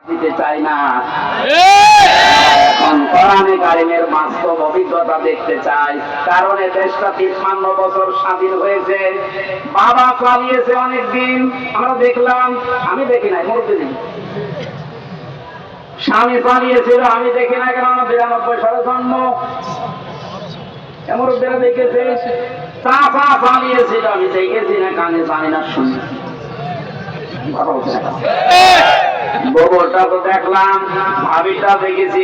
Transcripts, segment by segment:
দিতে চাই না, এখন কোরআনে কারিমের বাস্তব অভিজ্ঞতা দেখতে চাই। কারণ এই দেশটা 53 বছর স্বাধীন হয়েছে, বাবা চালিয়েছে অনেকদিন, আমরা দেখলাম, আমি দেখি নাই, মুরব্বি নেই, স্বামী চালিয়েছিল, আমি দেখি না, কেন আমার 92 সালে জন্ম, মুরব্বিরা দেখেছে, চাচা চালিয়েছিল, আমি দেখেছি না, কানে জানি না, শুনি বউটা তো দেখলাম, ভাবিটা দেখেছি,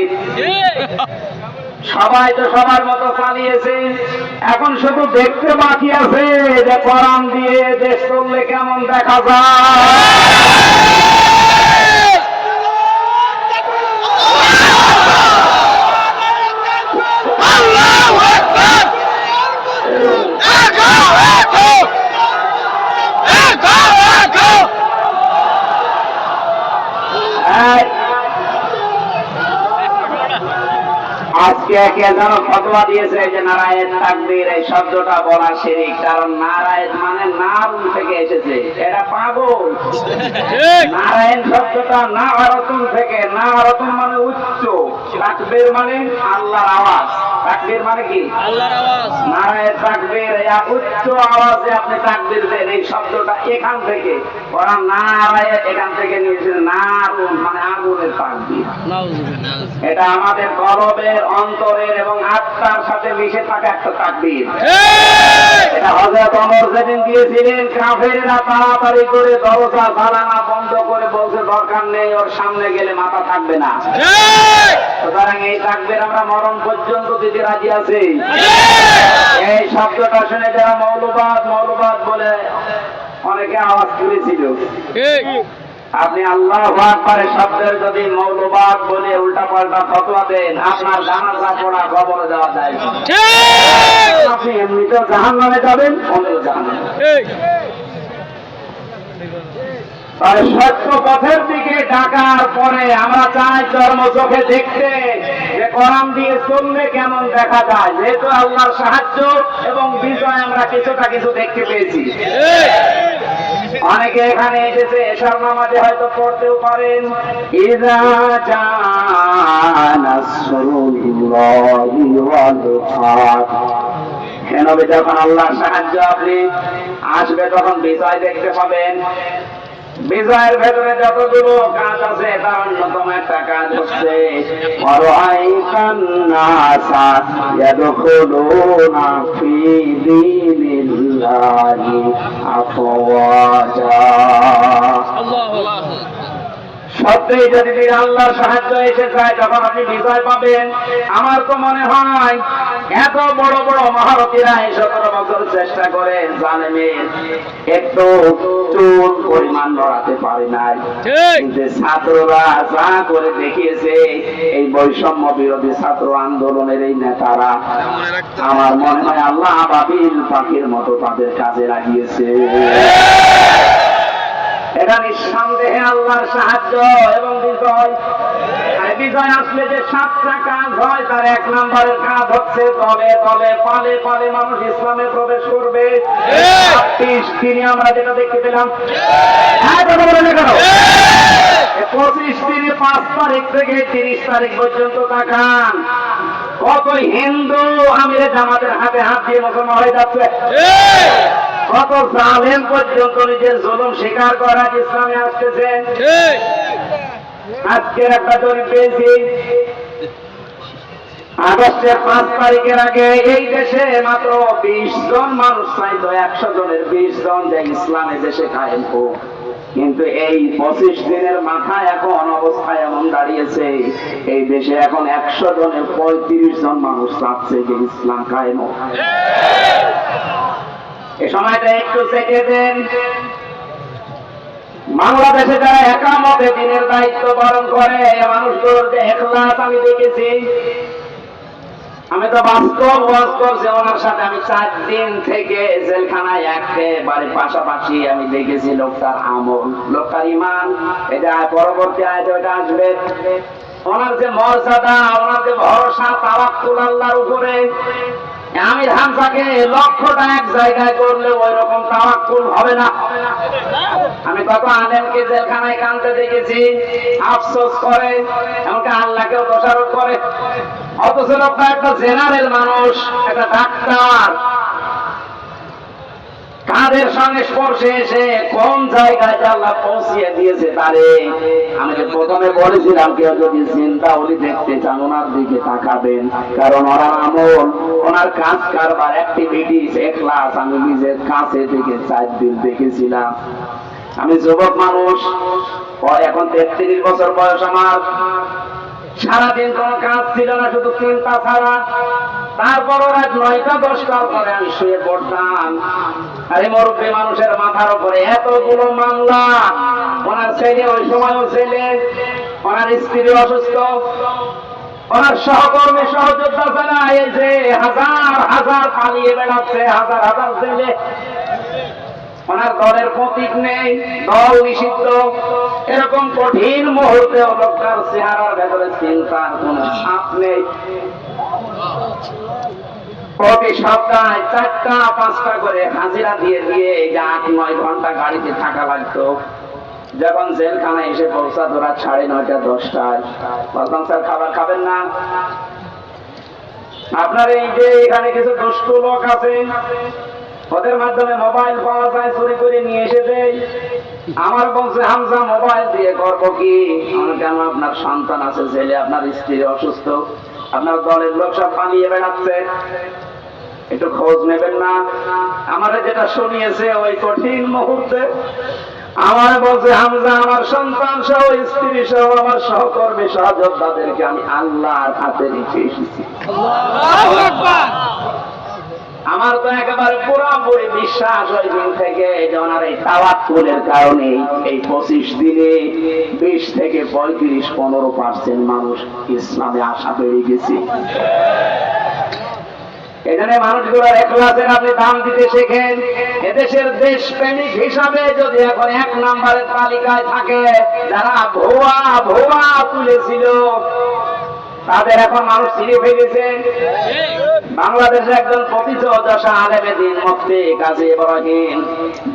সবাই তো সবার মতো চালিয়েছে। এখন শুধু দেখতে বাকি আছে যে কোরআন দিয়ে দেশ চললে কেমন দেখা যায়। আজকে কে যেন ফতোয়া দিয়েছে যে নারায়ণ তাকবীর এই শব্দটা বলা শিরক, কারণ নারায়ণ মানে নারুন থেকে এসেছে, এটা পাগল। নারায়ণ শব্দটা নারতুন থেকে, নারতুন মানে উচ্চ, তাকবীর মানে আল্লাহর আওয়াজ, তাকবীর মানে কি আল্লাহর আওয়াজ, নারায়ণ তাকবীর, এই উচ্চ আওয়াজে আপনি তাকবীর দেন, এই শব্দটা এখান থেকে, ওরা নারায়ণ এখান থেকে নিয়েছে, নারুন মানে আগুনের তাকবীর। এটা আমাদের কলবের, অন্তরের এবং আত্মার সাথে মিশে থাকা একটা তাকবীর। এটা হযরত ওমর যেদিন দিয়েছিলেন, কাফেররা তাড়াতাড়ি করে দরজা জানালা বন্ধ করে বলছে দরকার নেই, ওর সামনে গেলে মাথা থাকবে না। সুতরাং এই তাকবীর আমরা মরণ পর্যন্ত দিতে রাজি আছি। এই শব্দটা শুনে যারা মৌলবাদ মৌলবাদ বলে অনেকে আওয়াজ তুলেছিল, আপনি আল্লাহু আকবার শব্দের যদি মৌলবাদ বলে উল্টা পাল্টা ফতোয়া দেন, আপনার জানাজা পড়া কবরে যাওয়া যায় না, আপনি এমনিতেও জাহান্নামে যাবেন, অন্যও জাহান্নামে। তবে সত্য পথের দিকে ডাকার পরে আমরা চাই চর্ম চোখে দেখতে যে কোরআন দিয়ে চললে কেমন দেখা যায়। যেহেতু আল্লাহর সাহায্য এবং বিজয় আমরা কিছুটা কিছু দেখতে পেয়েছি। অনেকে এখানে এসেছে, এশার নামাজে হয়তো পড়তেও পারেন, ইযা জাআ নাসরুল্লাহি ওয়াল ফাত, নবী যখন আল্লাহর সাহায্য আপনি আসবে তখন বিজয় দেখতে পাবেন। বিজয়ের ভেতরে যতগুলো কাজ আছে তার অন্যতম একটা কাজ হচ্ছে ওয়ারাআইতান নাসা ইয়াদখুলুনা ফি দীনিল্লাহি আফওয়াজা। সত্যিই যদি আল্লাহর সাহায্য এসে যায় তখন আপনি বিজয় পাবেন। আমার তো মনে হয় এত বড় বড় মহারথীরা 17 বছর চেষ্টা করে জালেমের একটু চুল পরিমাণ লড়াতে পারে নাই, কিন্তু ছাত্ররা যা করে দেখিয়েছে, এই বৈষম্য বিরোধী ছাত্র আন্দোলনের এই নেতারা, আমার মনে হয় আল্লাহ আবাবিল পাখির মতো তাদের কাজে লাগিয়েছে। এটা নিঃসন্দেহে আল্লাহর সাহায্য এবং বিজয়। বিজয় আসলে যে 7টা কাজ হয়, তার 1 নম্বরের কাজ হচ্ছে দলে দলে পালে পালে মানুষ ইসলামে প্রবেশ করবে। 25 আমরা যেটা দেখতে পেলাম, 25 দিনে 5 তারিখ থেকে 30 তারিখ পর্যন্ত তাকান, কত হিন্দু আমিরে জামাতের হাতে হাত দিয়ে মুসলমান হয়ে যাচ্ছে, কত জালেম পর্যন্ত নিজের জুলুম স্বীকার করা ইসলামে আসতেছে। আজকের একটা জরিপ পেয়েছি, আগস্টের 5 তারিখের আগে এই দেশে মাত্র 20 জন মানুষ চাইতো 100 জনের 20 জন যে ইসলামে দেশে কায়েম হোক, কিন্তু এই 25 দিনের মাথায় এখন অবস্থা এমন দাঁড়িয়েছে, এই দেশে এখন 100 জনের 35 জন মানুষ চাচ্ছে যে ইসলাম কায়েম হোক। এই সময়টা একটু চেকে দেন, বাংলাদেশে যারা একামতে দিনের দায়িত্ব পালন করে মানুষগুলোর যে ইখলাস আমি দেখেছি। আমি তো বাস্তব ওয়াজ করছি ওনার সাথে, আমি 4 দিন থেকে জেলখানায় একেবারে পাশাপাশি আমি দেখেছি লোকটার আমল, লোকটার ইমান। এটা পরবর্তী আয়াতে ওটা আসবে, ওনার যে মর্যাদা, ওনার যে ভরসা তাওয়াক্কুল আল্লাহর উপরে, আমির হামজাকে লক্ষ্যটা এক জায়গায় করলে ওই রকম তাওয়াক্কুল হবে না। আমি কত আলেমকে জেলখানায় কাঁদতে দেখেছি, আফসোস করে, এমনকি আল্লাহকেও দোষারোপ করে। অথচ লোকটা একটা জেনারেল মানুষ, একটা ডাক্তার, কাদের সঙ্গে স্পর্শে এসে কোন জায়গায় আল্লাহ পৌঁছিয়ে দিয়েছে তারে। আমি যে প্রথমে বলেছিলাম কেউ যদি চিন্তা ওলি দেখতে চান ওনার দিকে তাকাবেন, কারণ ওনার আমল, ওনার কাজ কারবার, অ্যাক্টিভিটিস, এখলাস আমি নিজের কাছে থেকে 4 দিন দেখেছিলাম। আমি যুবক মানুষ, এখন 33 বছর বয়স আমার, সারাদিন কোনো কাজ ছিল না, শুধু চিন্তা ছাড়া। তারপর রাত 9টা-10টার পরে আমি শুয়ে পড়তাম। আরে মুরব্বী মানুষের মাথার উপরে এতগুলো মামলা, ওনার ছেলে ওই সময়ও ছেলে, ওনার স্ত্রী অসুস্থ, ওনার সহকর্মী সহযোদ্ধা ছাড়া এই যে হাজার হাজার পালিয়ে বেড়াচ্ছে, হাজার হাজার ছেলে। ওনার দলের প্রতীক নেই, দল নিষিদ্ধ। এরকম কঠিন মুহূর্তে লোকটার চেহারার ভেতরে চিন্তার কোন ছাপ নেই। প্রতি সপ্তাহে 4টা-5টা করে হাজিরা দিয়ে দিয়ে এই যে 8-9 ঘন্টা গাড়িতে থাকা লাগতো। যখন জেলখানায় এসে পৌঁছাতো রাত 9:30-10টায়, বলতাম স্যার খাবার খাবেন না? আপনার এই যে এখানে কিছু দুষ্টু লোক আছে, ওদের মাধ্যমে মোবাইল পাওয়া যায়, চুরি করে নিয়ে এসে দেয়। আমার বলছে হামজা মোবাইল দিয়ে করবো কি? কেন, আপনার সন্তান আছে, ছেলে, আপনার স্ত্রী অসুস্থ, আপনার দলের লোক সব পালিয়ে বেড়াচ্ছে, একটু খোঁজ নেবেন না? আমার যেটা শুনিয়েছে ওই কঠিন মুহূর্তে আমার বলছে হামজা আমার সন্তান সহ, স্ত্রী সহ, আমার সহকর্মী সহযোদ্ধাদেরকে আমি আল্লাহর হাতে রেখে এসেছি। আমার তো একেবারে পুরোপুরি বিশ্বাস ওই দিন থেকে যে ওনার এই তাওয়াক্কুলের কারণে এই 25 দিনে 20 থেকে 35-15% মানুষ ইসলামে আসা বেড়ে গেছে। এখানে মানুষগুলোর এখলাসের আপনি দাম দিতে শেখেন। এদেশের দেশপ্রেমিক হিসাবে যদি এখন 1 নম্বরের তালিকায় থাকে যারা ভুয়া ভুয়া তুলেছিল, তাদের এখন মানুষ চিনে ফেলেছে। বাংলাদেশে একজন প্রথিতযশা আলেমে দ্বীন মুফতি কাজী ইব্রাহিম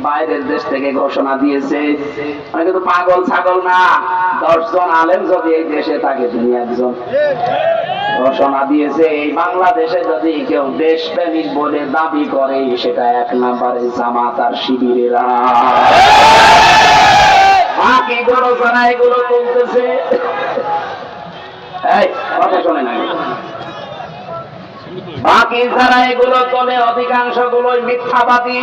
বাইরের দেশ থেকে ঘোষণা দিয়েছে, আমি কিন্তু পাগল ছাগল না, 10 জন আলেম যদি এই দেশে থাকে তিনি একজন। ঘোষণা দিয়েছে এই বাংলাদেশে যদি কেউ দেশপ্রেমিক বলে দাবি করে সেটা 1 নম্বরে জামাত আর শিবিরেরা। বাকি বড় যারা এগুলো তুলতেছে, কথা শোনে না, বাকি যারা এগুলো তোলে অধিকাংশ গুলোই মিথ্যাবাদী।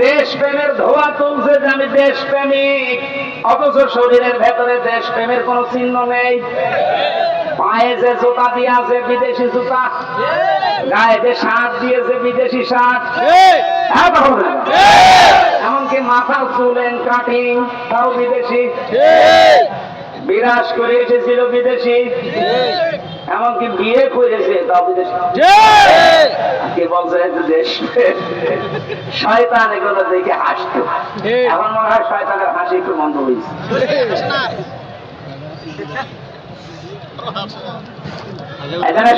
দেশপ্রেমের ধোয়া তুলছে যে আমি দেশপ্রেমিক, অথচ শরীরের ভেতরে দেশপ্রেমের কোন চিহ্ন নেই। পায়ে যে জুতা দিয়ে আছে বিদেশি জুতা, গায়ে যে শার্ট দিয়েছে বিদেশি শার্ট, এমনকি মাথার চুলেন কাটিং তাও বিদেশি, বিরাজ করে এসেছিল বিদেশি, এমনকি বিয়ে করেছে তাও বিদেশি। কে বলছে দেশ শয়তান এগুলো দেখে হাসতো, এখন মনে হয় শয়তানের হাসি একটু বন্ধ হয়েছে। এখানে